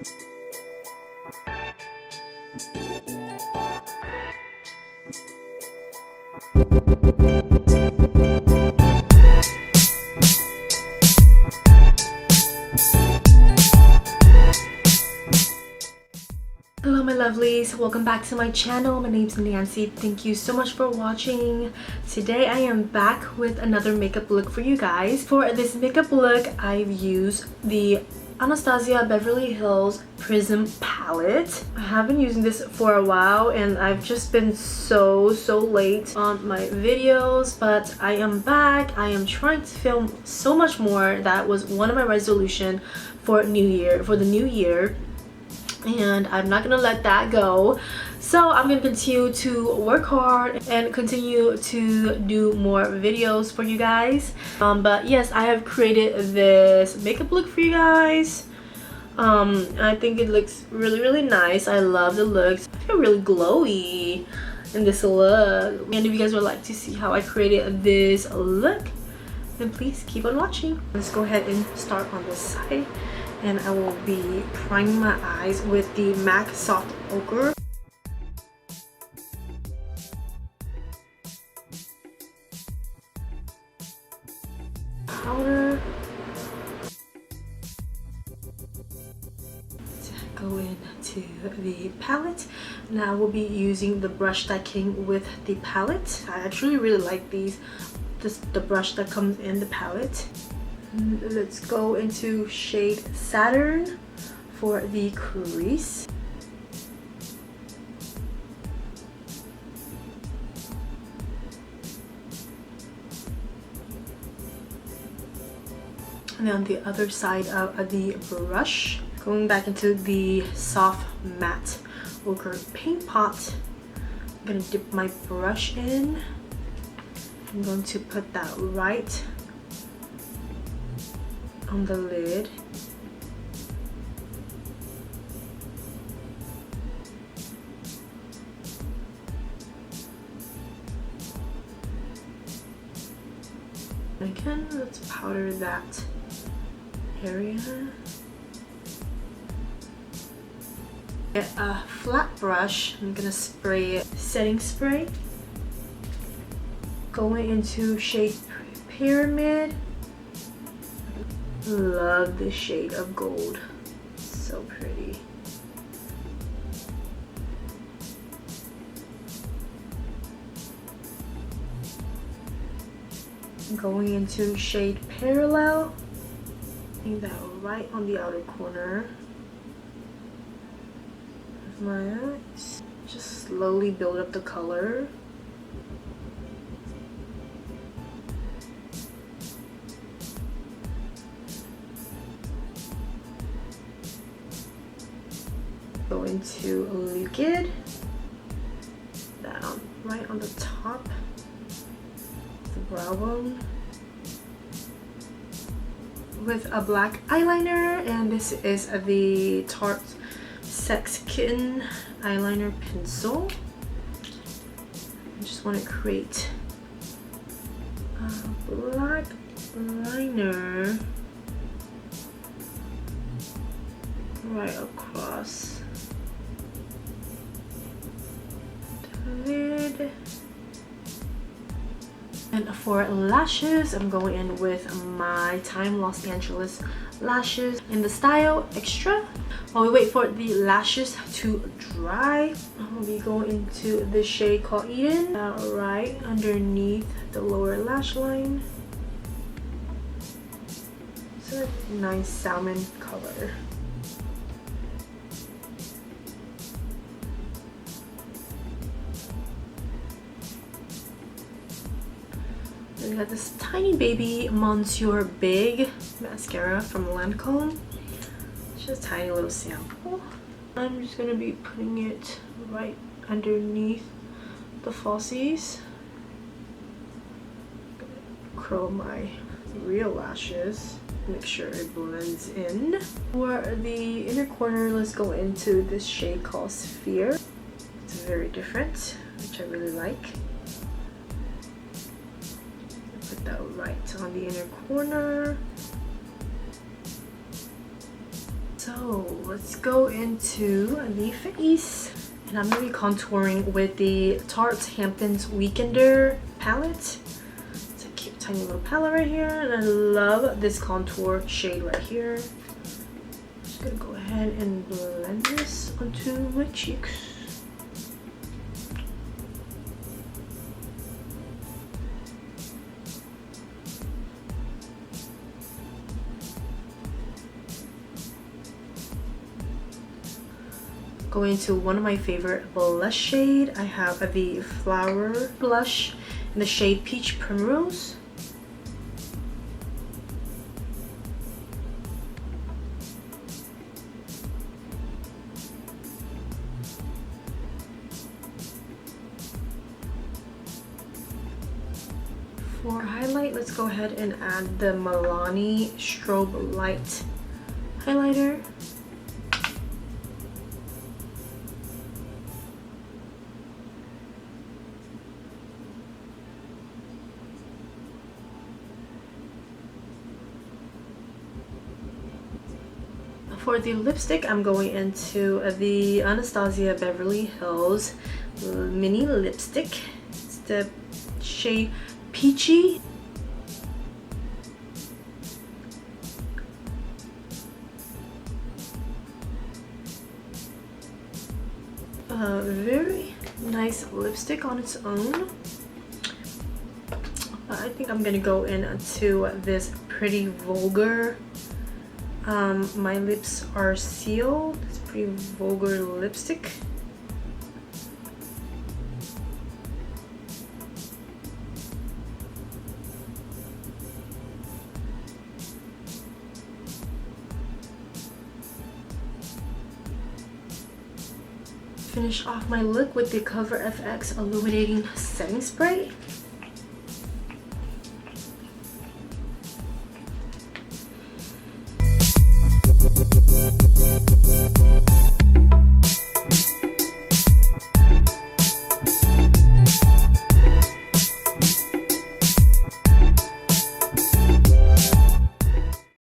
Hello my lovelies, welcome back to my channel. My name's Nancy. Thank you so much for watching. Today I am back with another makeup look for you guys. For this makeup look, I've used the Anastasia Beverly Hills Prism palette. I have been using this for a while and I've just been so late on my videos, but I am back. I am trying to film so much more. That was one of my resolutions for the new year. And I'm not gonna let that go, so I'm gonna continue to work hard and continue to do more videos for you guys. But yes, I have created this makeup look for you guys. I think it looks really nice. I love the looks. I feel really glowy in this look, and if you guys would like to see how I created this look, then please keep on watching. Let's go ahead and start on this side. And I will be priming my eyes with the MAC Soft Ochre. Powder. Go into the palette. Now I will be using the brush that came with the palette. I actually really like these. The brush that comes in the palette. Let's go into shade Saturn for the crease. And then on the other side of the brush, going back into the soft matte ochre paint pot, I'm gonna dip my brush in. I'm going to put that right on the lid. Again, let's powder that area. Get a flat brush. I'm gonna spray setting spray. Going into shade Pyramid. Love this shade of gold, so pretty. Going into shade Parallel, putting that right on the outer corner of my eyes. Just slowly build up the color. Go into a liquid, that right on the top of the brow bone, with a black eyeliner, and this is the Tarte Sex Kitten eyeliner pencil. I just want to create a black liner right across lid. And for lashes, I'm going in with my Time Los Angeles lashes in the style Extra. While we wait for the lashes to dry, I'll be going into the shade called Eden, right underneath the lower lash line. It's a nice salmon color. We got this tiny baby Monsieur Big mascara from Lancome. It's just a tiny little sample. I'm just gonna be putting it right underneath the falsies. Curl my real lashes, make sure it blends in. For the inner corner, let's go into this shade called Sphere. It's very different, which I really like. Put that right on the inner corner. So let's go into the face. And I'm going to be contouring with the Tarte Hamptons Weekender palette. It's a cute tiny little palette right here. And I love this contour shade right here. Just going to go ahead and blend this onto my cheeks. Going to one of my favorite blush shade. I have the Flower blush in the shade Peach Primrose. For highlight, let's go ahead and add the Milani Strobe Light highlighter. For the lipstick, I'm going into the Anastasia Beverly Hills mini lipstick. It's the shade Peachy. Very nice lipstick on its own. I think I'm gonna go into this Pretty Vulgar. My lips are sealed. It's Pretty Vulgar lipstick. Finish off my look with the Cover FX Illuminating Setting Spray.